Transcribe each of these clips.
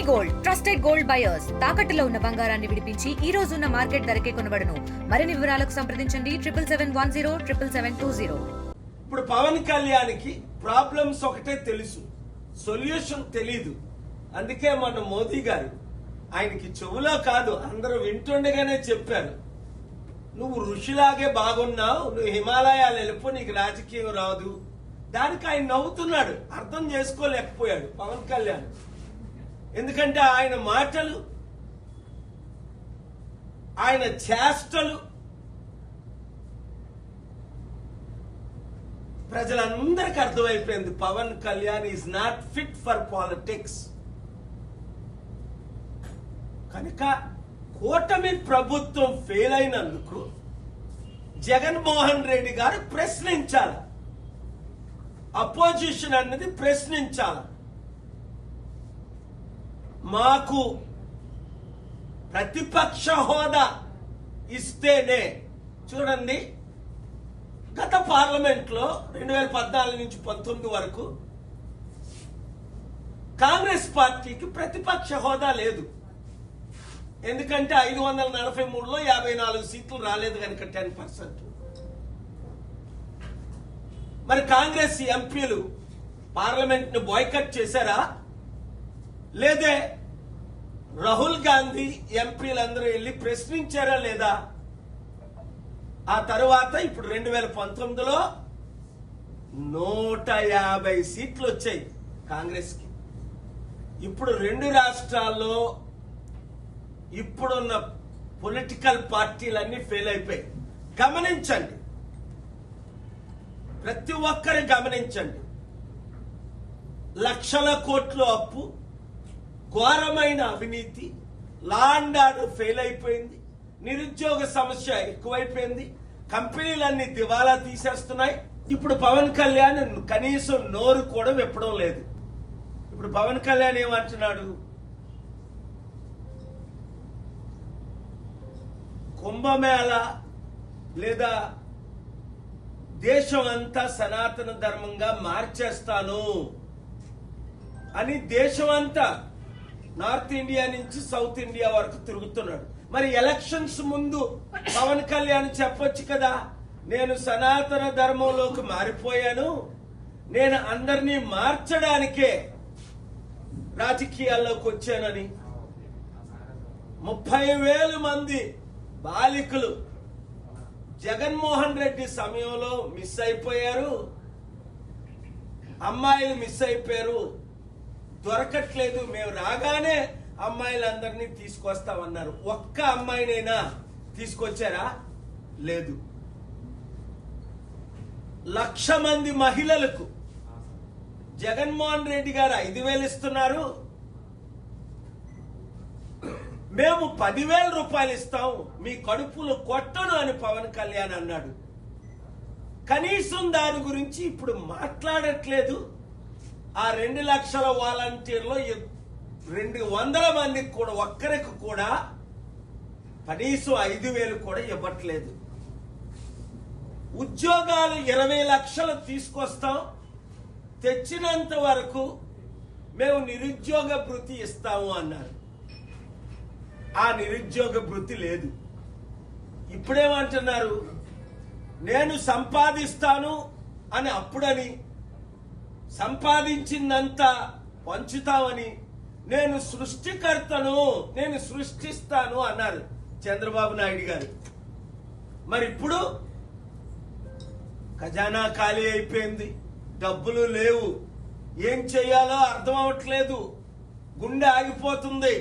Gold trusted gold buyers తాకట్టులో ఉన్న బంగారాన్ని విడిపించి ఈ రోజు ఉన్న మార్కెట్ ధరకే కొనబడును. మరిన్ని వివరాలకు సంప్రదించండి 77107720. ఇప్పుడు పవన్ కళ్యాణ్కి ప్రాబ్లమ్స్ ఒకటే తెలుసు, సొల్యూషన్ తెలీదు. అందుకే మన మోదీ గారు ఆయనకి చెవులో కాదు అందరూ వింటుండగానే చెప్పారు, నువ్వు ఋషిలాగే బాగున్నావు, నువ్వు హిమాలయాలు వెళ్ళిపో, నీకు రాజకీయం రాదు. దానికి ఆయన నవ్వుతున్నాడు, అర్థం చేసుకోలేకపోయాడు పవన్ కళ్యాణ్. ఎందుకంటే ఆయన మాటలు, ఆయన చేష్టలు ప్రజలందరికీ అర్థమైపోయింది. Pawan Kalyan is not fit for politics. కనుక కూటమి ప్రభుత్వం ఫెయిల్ అయినందుకు జగన్మోహన్ రెడ్డి గారు ప్రశ్నించాలి, అపోజిషన్ అన్నది ప్రశ్నించాలి. మాకు ప్రతిపక్ష హోదా ఇస్తేనే, చూడండి గత పార్లమెంట్ లో 2014 నుంచి 19 వరకు కాంగ్రెస్ పార్టీకి ప్రతిపక్ష హోదా లేదు. ఎందుకంటే 543లో 54 సీట్లు రాలేదు కనుక 10%. మరి కాంగ్రెస్ ఎంపీలు పార్లమెంట్ ను బాయ్కట్ చేశారా? లేదే రాహుల్ గాంధీ ఎంపీలందరూ వెళ్ళి ప్రశ్నించారా లేదా? ఆ తరువాత ఇప్పుడు 2019లో 150 సీట్లు వచ్చాయి కాంగ్రెస్ కి. ఇప్పుడు 2 రాష్ట్రాల్లో ఇప్పుడున్న పొలిటికల్ పార్టీలన్నీ ఫెయిల్ అయిపోయాయి. గమనించండి, ప్రతి ఒక్కరు గమనించండి. లక్షల కోట్ల అప్పు, ఘోరమైన అవినీతి, లా అండ్ ఆర్డర్ ఫెయిల్ అయిపోయింది, నిరుద్యోగ సమస్య ఎక్కువైపోయింది, కంపెనీలన్నీ దివాలా తీసేస్తున్నాయి. ఇప్పుడు పవన్ కళ్యాణ్ కనీసం నోరు కూడా విప్పడం లేదు. ఇప్పుడు పవన్ కళ్యాణ్ ఏమంటున్నాడు? కుంభమేళ లేదా దేశం అంతా సనాతన ధర్మంగా మార్చేస్తాను అని దేశం అంతా నార్త్ ఇండియా నుంచి సౌత్ ఇండియా వరకు తిరుగుతున్నాడు. మరి ఎలక్షన్స్ ముందు పవన్ కళ్యాణ్ చెప్పొచ్చు కదా, నేను సనాతన ధర్మంలోకి మారిపోయాను, నేను అందరినీ మార్చడానికే రాజకీయాల్లోకి వచ్చానని. 30,000 మంది బాలికలు జగన్మోహన్ రెడ్డి సమయంలో మిస్ అయిపోయారు, అమ్మాయిలు మిస్ అయిపోయారు, దొరకట్లేదు, మేము రాగానే అమ్మాయిలందరినీ తీసుకొస్తామన్నారు. ఒక్క అమ్మాయినైనా తీసుకొచ్చారా? లేదు. 1,00,000 మంది మహిళలకు జగన్మోహన్ రెడ్డి గారు 5,000 ఇస్తున్నారు, మేము 10,000 రూపాయలు ఇస్తాం, మీ కడుపులు కొట్టను అని పవన్ కళ్యాణ్ అన్నాడు. కనీసం దాని గురించి ఇప్పుడు మాట్లాడట్లేదు. ఆ 2 లక్షల వాలంటీర్లో 200 మందికి కూడా ఒక్కరికి కూడా కనీసం 5,000 కూడా ఇవ్వట్లేదు. ఉద్యోగాలు 20 లక్షలు తీసుకొస్తాం, తెచ్చినంత వరకు మేము నిరుద్యోగ భృతి ఇస్తాము అన్నారు. ఆ నిరుద్యోగ భృతి లేదు. ఇప్పుడేమంటున్నారు? నేను సంపాదిస్తాను అని అప్పుడని, సంపాదించిందంతా పంచుతామని, నేను సృష్టికర్తను, నేను సృష్టిస్తాను అన్నారు చంద్రబాబు నాయుడు గారు. మరి ఇప్పుడు ఖజానా ఖాళీ అయిపోయింది, డబ్బులు లేవు, ఏం చేయాలో అర్థం అవట్లేదు, గుండె ఆగిపోతుంది.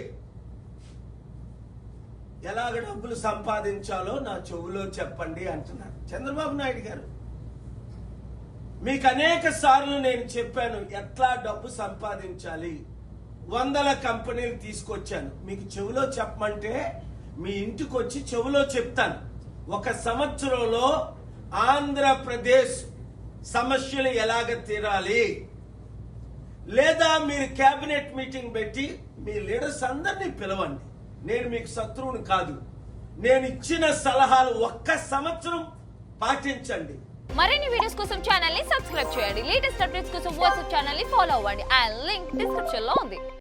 ఎలాగ డబ్బులు సంపాదించాలో నా చెవులో చెప్పండి అంటున్నారు చంద్రబాబు నాయుడు గారు. మీకు అనేక సార్లు నేను చెప్పాను ఎట్లా డబ్బు సంపాదించాలి. 100 కంపెనీలు తీసుకొచ్చాను, మీకు చెవులో చెప్పమంటే మీ ఇంటికి వచ్చి చెవులో చెప్తాను. 1 సంవత్సరంలో ఆంధ్రప్రదేశ్ సమస్యలు ఎలాగ తీరాలి, లేదా మీరు కేబినెట్ మీటింగ్ పెట్టి మీ లీడర్స్ అందరినీ పిలవండి. నేను మీకు శత్రువుని కాదు, నేను ఇచ్చిన సలహాలు 1 సంవత్సరం పాటించండి. మరిన్ని వీడియోస్ కోసం ఛానల్ ని సబ్స్క్రైబ్ చేయండి. లేటెస్ట్ అప్డేట్స్ కోసం వాట్సాప్ ఛానల్ ని ఫాలో అవ్వండి. ఆ లింక్ డిస్క్రిప్షన్ లో ఉంది.